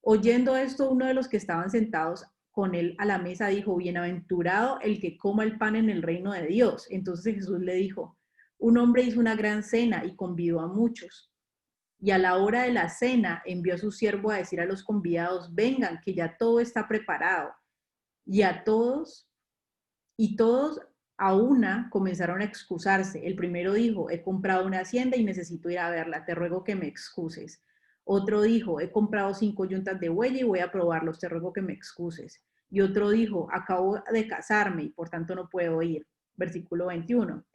Oyendo esto, uno de los que estaban sentados con él a la mesa dijo, bienaventurado el que coma el pan en el reino de Dios. Entonces Jesús le dijo, un hombre hizo una gran cena y convidó a muchos. Y a la hora de la cena envió a su siervo a decir a los convidados, vengan, que ya todo está preparado. Y todos a una comenzaron a excusarse. El primero dijo, he comprado una hacienda y necesito ir a verla, te ruego que me excuses. Otro dijo, he comprado 5 yuntas de buey y voy a probarlos, te ruego que me excuses. Y otro dijo, acabo de casarme y por tanto no puedo ir. Versículo 21.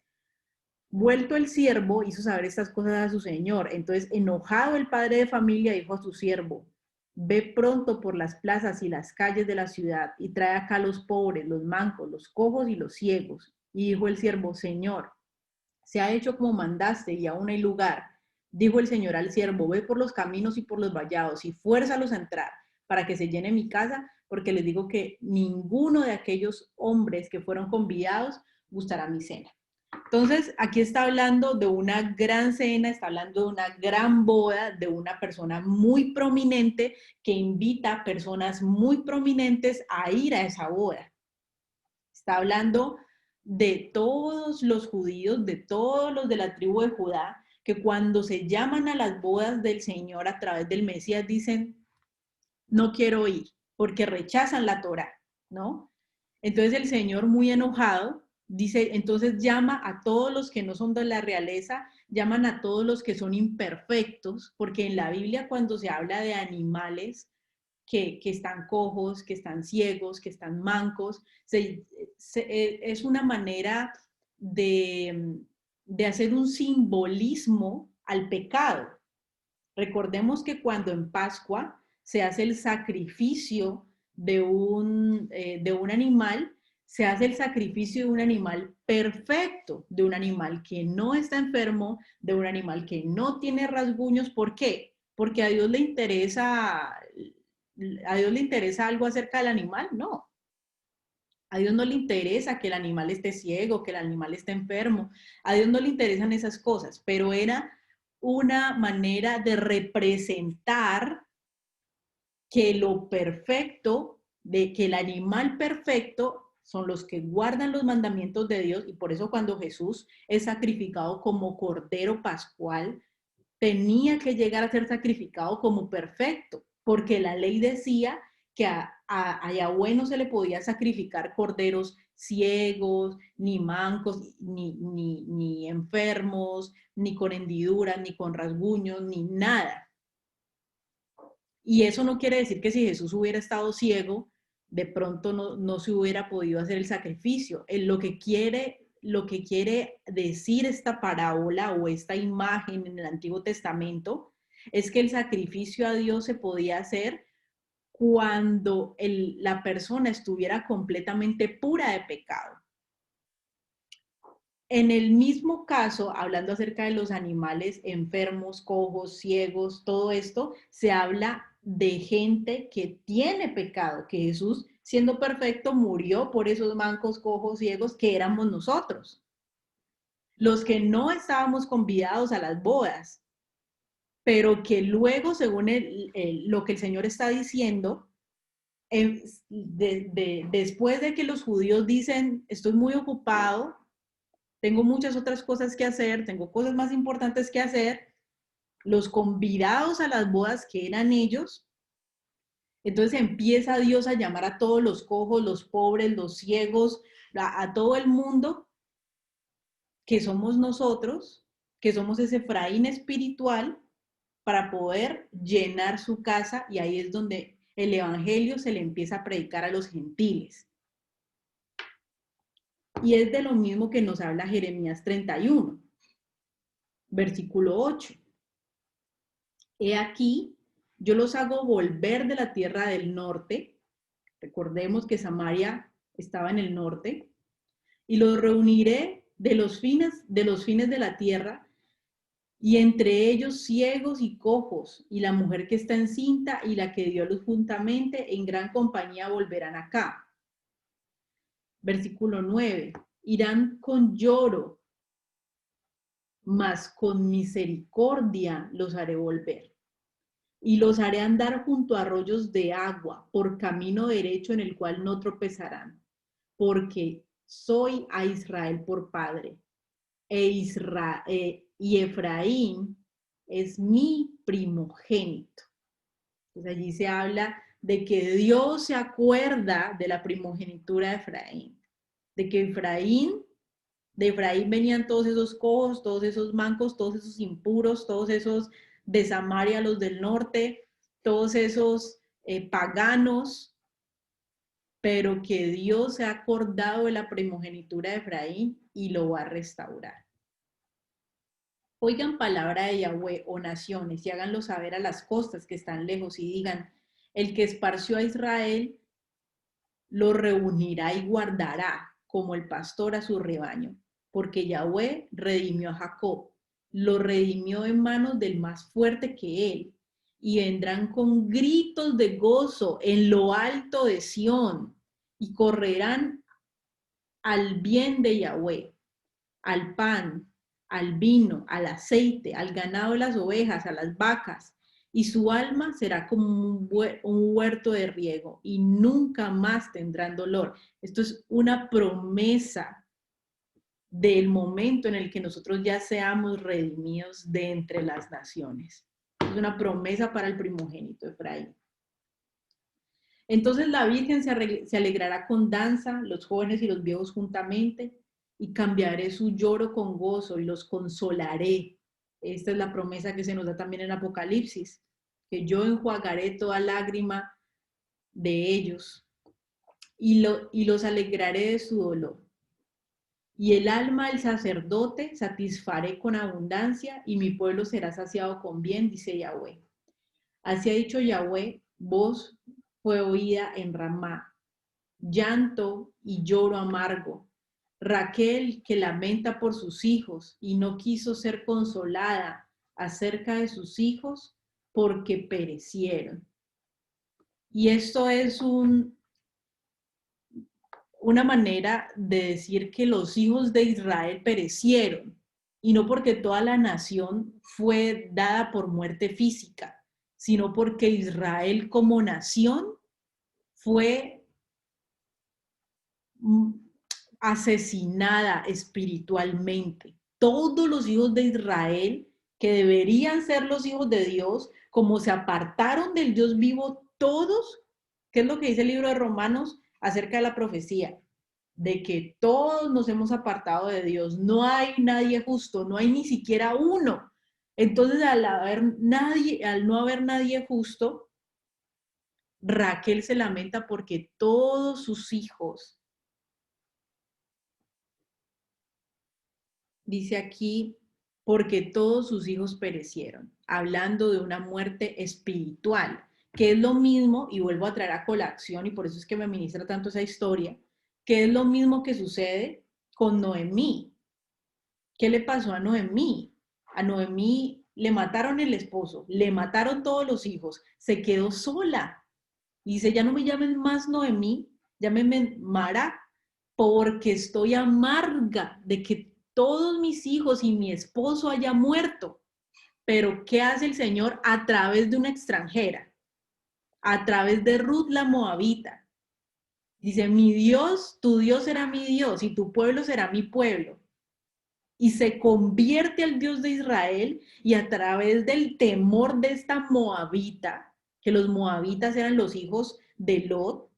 Vuelto el siervo, hizo saber estas cosas a su señor. Entonces, enojado el padre de familia, dijo a su siervo, ve pronto por las plazas y las calles de la ciudad y trae acá los pobres, los mancos, los cojos y los ciegos. Y dijo el siervo, Señor, se ha hecho como mandaste y aún hay lugar. Dijo el Señor al siervo, ve por los caminos y por los vallados y fuérzalos a entrar para que se llene mi casa, porque les digo que ninguno de aquellos hombres que fueron convidados gustará mi cena. Entonces, aquí está hablando de una gran cena, está hablando de una gran boda, de una persona muy prominente que invita a personas muy prominentes a ir a esa boda. Está hablando de todos los judíos, de todos los de la tribu de Judá, que cuando se llaman a las bodas del Señor a través del Mesías dicen, no quiero ir, porque rechazan la Torá, ¿no? Entonces el Señor, muy enojado, dice, entonces llama a todos los que no son de la realeza, llaman a todos los que son imperfectos, porque en la Biblia cuando se habla de animales que están cojos, que están ciegos, que están mancos, es una manera de hacer un simbolismo al pecado. Recordemos que cuando en Pascua se hace el sacrificio de un animal, se hace el sacrificio de un animal perfecto, de un animal que no está enfermo, de un animal que no tiene rasguños. ¿Por qué? Porque a Dios le interesa algo acerca del animal, no. A Dios no le interesa que el animal esté ciego, que el animal esté enfermo. A Dios no le interesan esas cosas, pero era una manera de representar que lo perfecto, de que el animal perfecto son los que guardan los mandamientos de Dios, y por eso cuando Jesús es sacrificado como cordero pascual, tenía que llegar a ser sacrificado como perfecto, porque la ley decía que a Yahweh no se le podía sacrificar corderos ciegos, ni mancos, ni enfermos, ni con hendiduras, ni con rasguños, ni nada. Y eso no quiere decir que si Jesús hubiera estado ciego, de pronto no se hubiera podido hacer el sacrificio. Lo que quiere decir esta parábola o esta imagen en el Antiguo Testamento es que el sacrificio a Dios se podía hacer cuando la persona estuviera completamente pura de pecado. En el mismo caso, hablando acerca de los animales enfermos, cojos, ciegos, todo esto, se habla de gente que tiene pecado, que Jesús, siendo perfecto, murió por esos mancos, cojos, ciegos que éramos nosotros. Los que no estábamos convidados a las bodas, pero que luego, según lo que el Señor está diciendo, después de que los judíos dicen, estoy muy ocupado, tengo muchas otras cosas que hacer, tengo cosas más importantes que hacer, los convidados a las bodas que eran ellos, entonces empieza Dios a llamar a todos los cojos, los pobres, los ciegos, a todo el mundo, que somos nosotros, que somos ese Efraín espiritual, para poder llenar su casa, y ahí es donde el evangelio se le empieza a predicar a los gentiles. Y es de lo mismo que nos habla Jeremías 31, versículo 8. He aquí, yo los hago volver de la tierra del norte. Recordemos que Samaria estaba en el norte. Y los reuniré de los fines de la tierra, y entre ellos ciegos y cojos, y la mujer que está encinta y la que dio a luz juntamente, en gran compañía volverán acá. Versículo 9. Irán con lloro, mas con misericordia los haré volver. Y los haré andar junto a arroyos de agua, por camino derecho en el cual no tropezarán, porque soy a Israel por padre, y Efraín es mi primogénito. Entonces allí se habla de que Dios se acuerda de la primogenitura de Efraín, de que de Efraín venían todos esos cojos, todos esos mancos, todos esos impuros, todos esos de Samaria, los del norte, todos esos paganos, pero que Dios se ha acordado de la primogenitura de Efraín y lo va a restaurar. Oigan palabra de Yahweh, oh naciones, y háganlo saber a las costas que están lejos, y digan: el que esparció a Israel lo reunirá y guardará como el pastor a su rebaño, porque Yahweh redimió a Jacob, lo redimió en manos del más fuerte que él, y vendrán con gritos de gozo en lo alto de Sión, y correrán al bien de Yahweh, al pan, al vino, al aceite, al ganado de las ovejas, a las vacas, y su alma será como un huerto de riego, y nunca más tendrán dolor. Esto es una promesa del momento en el que nosotros ya seamos redimidos de entre las naciones. Es una promesa para el primogénito Efraín. Entonces la Virgen se alegrará con danza, los jóvenes y los viejos juntamente, y cambiaré su lloro con gozo y los consolaré. Esta es la promesa que se nos da también en Apocalipsis, que yo enjuagaré toda lágrima de ellos y los alegraré de su dolor. Y el alma del sacerdote satisfaré con abundancia, y mi pueblo será saciado con bien, dice Yahweh. Así ha dicho Yahweh: voz fue oída en Ramá, llanto y lloro amargo. Raquel, que lamenta por sus hijos y no quiso ser consolada acerca de sus hijos porque perecieron. Y esto es una manera de decir que los hijos de Israel perecieron, y no porque toda la nación fue dada por muerte física, sino porque Israel como nación fue asesinada espiritualmente. Todos los hijos de Israel, que deberían ser los hijos de Dios, como se apartaron del Dios vivo, todos, ¿qué es lo que dice el libro de Romanos acerca de la profecía? De que todos nos hemos apartado de Dios, no hay nadie justo, no hay ni siquiera uno. Entonces, al no haber nadie justo, Raquel se lamenta porque todos sus hijos, dice aquí, porque todos sus hijos perecieron, hablando de una muerte espiritual, que es lo mismo, y vuelvo a traer a colación, y por eso es que me ministra tanto esa historia, que es lo mismo que sucede con Noemí. ¿Qué le pasó a Noemí? A Noemí le mataron el esposo, le mataron todos los hijos, se quedó sola. Y dice: ya no me llamen más Noemí, llámenme Mara, porque estoy amarga de que todos mis hijos y mi esposo haya muerto. Pero ¿qué hace el Señor a través de una extranjera? A través de Ruth la Moabita. Dice: mi Dios, tu Dios será mi Dios y tu pueblo será mi pueblo. Y se convierte al Dios de Israel, y a través del temor de esta moabita, que los moabitas eran los hijos de Lot,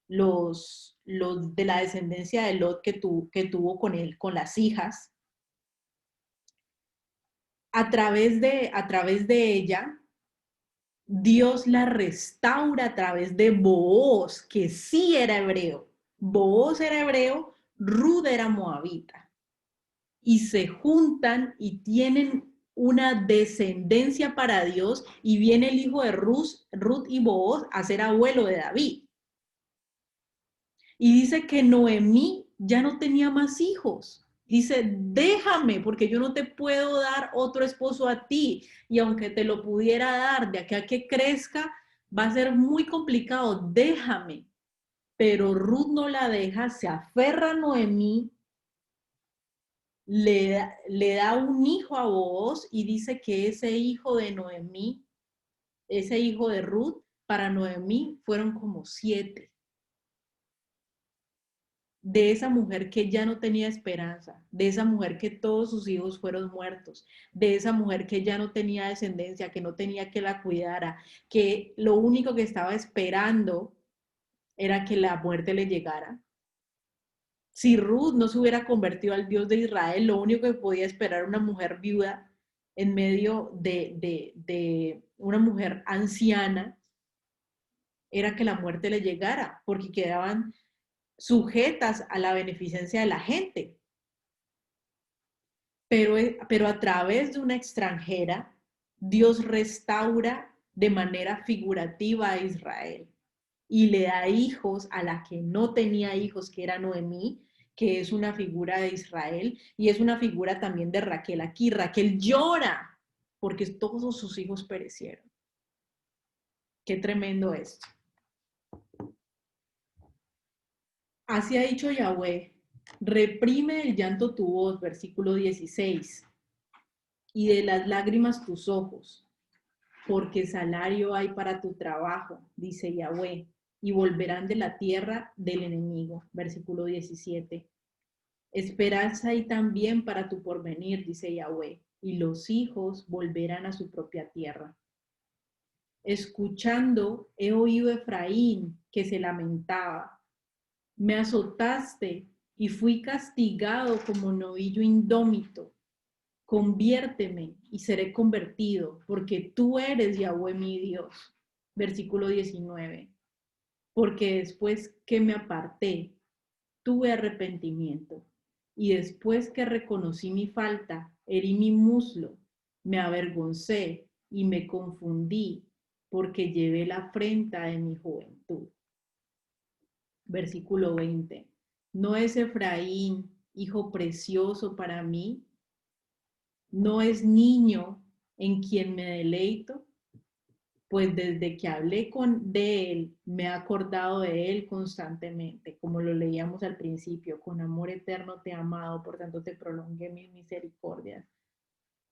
los de la descendencia de Lot que tuvo con él, con las hijas, a través de ella, Dios la restaura a través de Booz, que sí era hebreo. Booz era hebreo, Ruth era moabita. Y se juntan y tienen una descendencia para Dios, y viene el hijo de Ruth y Booz a ser abuelo de David. Y dice que Noemí ya no tenía más hijos. Dice, déjame, porque yo no te puedo dar otro esposo a ti. Y aunque te lo pudiera dar de aquí a que crezca, va a ser muy complicado. Déjame. Pero Ruth no la deja, se aferra a Noemí, le da un hijo a Booz y dice que ese hijo de Noemí, ese hijo de Ruth, para Noemí fueron como 7. De esa mujer que ya no tenía esperanza, de esa mujer que todos sus hijos fueron muertos, de esa mujer que ya no tenía descendencia, que no tenía que la cuidara, que lo único que estaba esperando era que la muerte le llegara. Si Ruth no se hubiera convertido al Dios de Israel, lo único que podía esperar una mujer viuda en medio de una mujer anciana era que la muerte le llegara, porque quedaban sujetas a la beneficencia de la gente. Pero a través de una extranjera, Dios restaura de manera figurativa a Israel y le da hijos a la que no tenía hijos, que era Noemí, que es una figura de Israel, y es una figura también de Raquel aquí. Raquel llora porque todos sus hijos perecieron. Qué tremendo esto. Así ha dicho Yahweh, reprime el llanto tu voz, versículo 16, y de las lágrimas tus ojos, porque salario hay para tu trabajo, dice Yahweh, y volverán de la tierra del enemigo, versículo 17. Esperanza hay también para tu porvenir, dice Yahweh, y los hijos volverán a su propia tierra. Escuchando, he oído Efraín que se lamentaba. Me azotaste y fui castigado como novillo indómito. Conviérteme y seré convertido, porque tú eres Yahweh mi Dios. Versículo 19. Porque después que me aparté, tuve arrepentimiento, y después que reconocí mi falta, herí mi muslo, me avergoncé y me confundí, porque llevé la afrenta de mi juventud. Versículo 20. ¿No es Efraín, hijo precioso para mí? ¿No es niño en quien me deleito? Pues desde que hablé de él, me he acordado de él constantemente, como lo leíamos al principio, con amor eterno te he amado, por tanto te prolongué mis misericordias.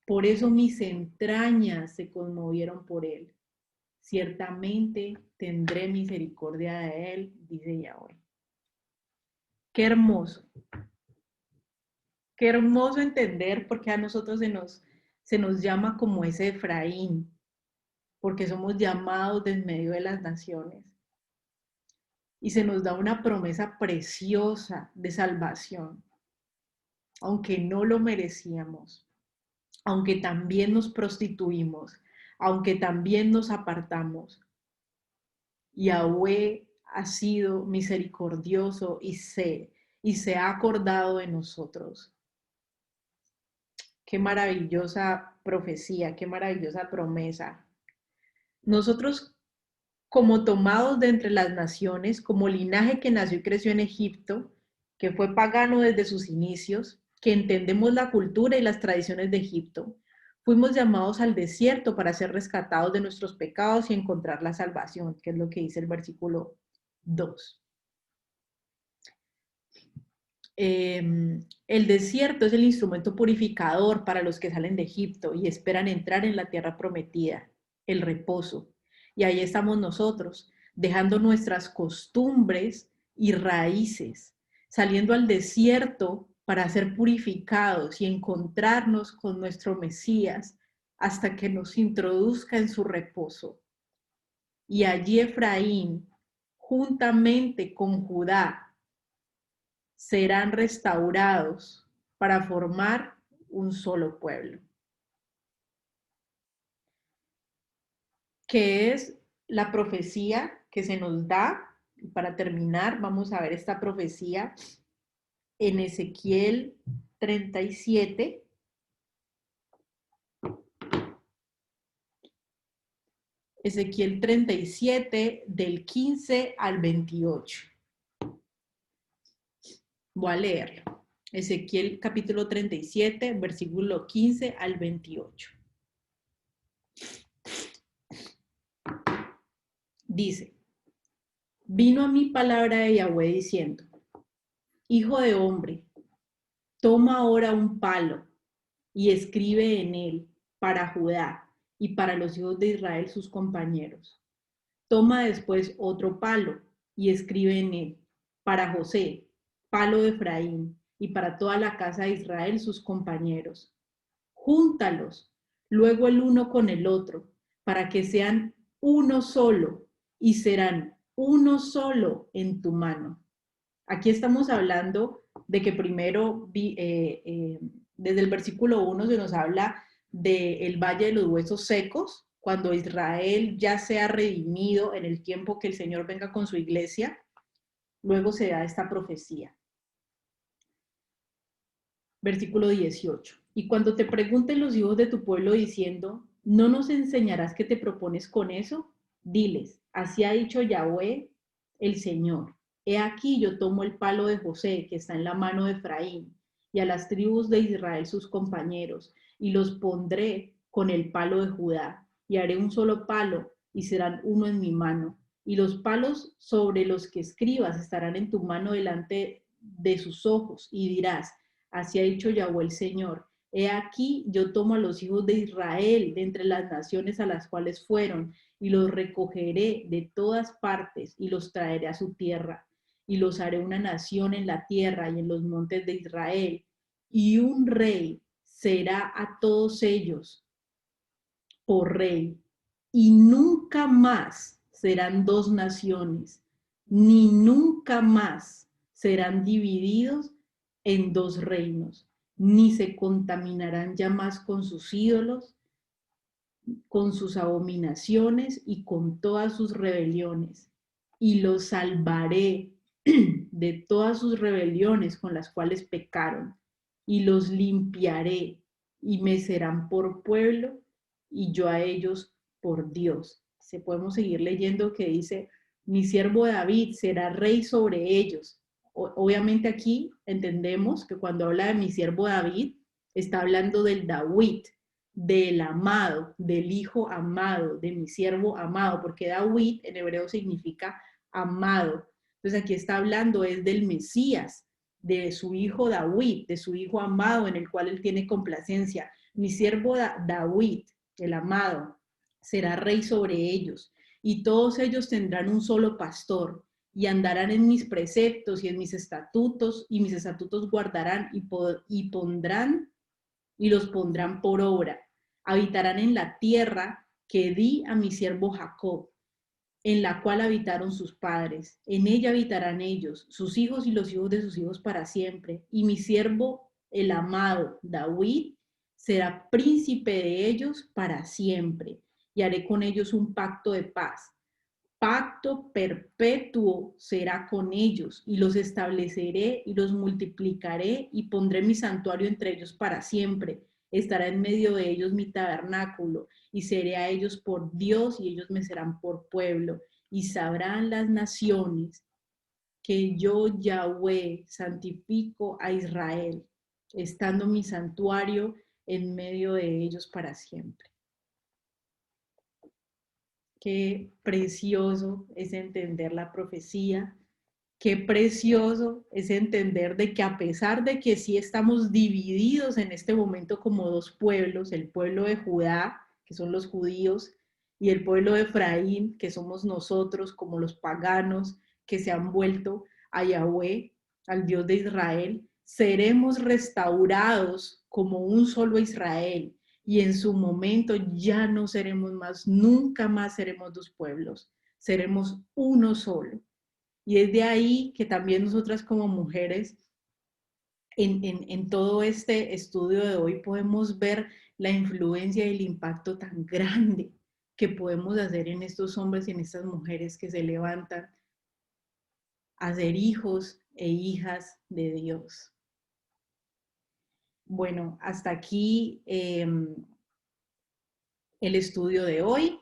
Por eso mis entrañas se conmovieron por él. Ciertamente tendré misericordia de él, dice Yahweh. Qué hermoso. Qué hermoso entender porque a nosotros se nos llama como ese Efraín, porque somos llamados de en medio de las naciones. Y se nos da una promesa preciosa de salvación, aunque no lo merecíamos, aunque también nos prostituimos, aunque también nos apartamos. Yahweh ha sido misericordioso y se ha acordado de nosotros. Qué maravillosa profecía, qué maravillosa promesa. Nosotros, como tomados de entre las naciones, como linaje que nació y creció en Egipto, que fue pagano desde sus inicios, que entendemos la cultura y las tradiciones de Egipto, fuimos llamados al desierto para ser rescatados de nuestros pecados y encontrar la salvación, que es lo que dice el versículo 2. El desierto es el instrumento purificador para los que salen de Egipto y esperan entrar en la tierra prometida, el reposo. Y ahí estamos nosotros, dejando nuestras costumbres y raíces, saliendo al desierto para ser purificados y encontrarnos con nuestro Mesías hasta que nos introduzca en su reposo. Y allí Efraín, juntamente con Judá, serán restaurados para formar un solo pueblo. que es la profecía que se nos da. Y para terminar, vamos a ver esta profecía en Ezequiel 37. Ezequiel 37, del 15 al 28. Voy a leerlo. Ezequiel capítulo 37, versículo 15 al 28. Dice, vino a mí palabra de Yahweh diciendo, hijo de hombre, toma ahora un palo y escribe en él para Judá y para los hijos de Israel sus compañeros. Toma después otro palo y escribe en él para José, palo de Efraín, y para toda la casa de Israel sus compañeros. Júntalos luego el uno con el otro, para que sean uno solo, y serán uno solo en tu mano. Aquí estamos hablando de que primero, desde el versículo 1 se nos habla del Valle de los Huesos Secos, cuando Israel ya sea redimido en el tiempo que el Señor venga con su iglesia. Luego se da esta profecía. Versículo 18. Y cuando te pregunten los hijos de tu pueblo diciendo, ¿no nos enseñarás qué te propones con eso? Diles, así ha dicho Yahweh, el Señor. He aquí yo tomo el palo de José que está en la mano de Efraín y a las tribus de Israel sus compañeros y los pondré con el palo de Judá y haré un solo palo y serán uno en mi mano. Y los palos sobre los que escribas estarán en tu mano delante de sus ojos y dirás, así ha dicho Yahweh el Señor. He aquí, yo tomo a los hijos de Israel de entre las naciones a las cuales fueron, y los recogeré de todas partes, y los traeré a su tierra, y los haré una nación en la tierra y en los montes de Israel, y un rey será a todos ellos por rey, y nunca más serán dos naciones, ni nunca más serán divididos en dos reinos, ni se contaminarán ya más con sus ídolos, con sus abominaciones y con todas sus rebeliones, y los salvaré de todas sus rebeliones con las cuales pecaron, y los limpiaré, y me serán por pueblo, y yo a ellos por Dios. Se podemos seguir leyendo que dice, mi siervo David será rey sobre ellos. Obviamente aquí entendemos que cuando habla de mi siervo David, está hablando del David, del amado, del hijo amado, de mi siervo amado, porque David en hebreo significa amado. Entonces aquí está hablando es del Mesías, de su hijo David, de su hijo amado en el cual él tiene complacencia. Mi siervo David, el amado, será rey sobre ellos, y todos ellos tendrán un solo pastor, y andarán en mis preceptos y en mis estatutos, y mis estatutos guardarán y pondrán y los pondrán por obra. Habitarán en la tierra que di a mi siervo Jacob, en la cual habitaron sus padres. En ella habitarán ellos, sus hijos y los hijos de sus hijos para siempre. Y mi siervo, el amado David, será príncipe de ellos para siempre. Y haré con ellos un pacto de paz. Pacto perpetuo será con ellos, y los estableceré y los multiplicaré, y pondré mi santuario entre ellos para siempre. Estará en medio de ellos mi tabernáculo, y seré a ellos por Dios, y ellos me serán por pueblo. Y sabrán las naciones que yo, Yahweh, santifico a Israel, estando mi santuario en medio de ellos para siempre. Qué precioso es entender la profecía, qué precioso es entender de que a pesar de que sí estamos divididos en este momento como dos pueblos, el pueblo de Judá, que son los judíos, y el pueblo de Efraín, que somos nosotros como los paganos que se han vuelto a Yahweh, al Dios de Israel, seremos restaurados como un solo Israel, y en su momento ya no seremos más, nunca más seremos dos pueblos, seremos uno solo. Y es de ahí que también nosotras como mujeres, en todo este estudio de hoy, podemos ver la influencia y el impacto tan grande que podemos hacer en estos hombres y en estas mujeres que se levantan a ser hijos e hijas de Dios. Bueno, hasta aquí el estudio de hoy.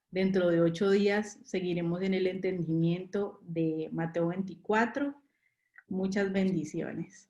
Dentro de 8 días seguiremos en el entendimiento de Mateo 24. Muchas bendiciones.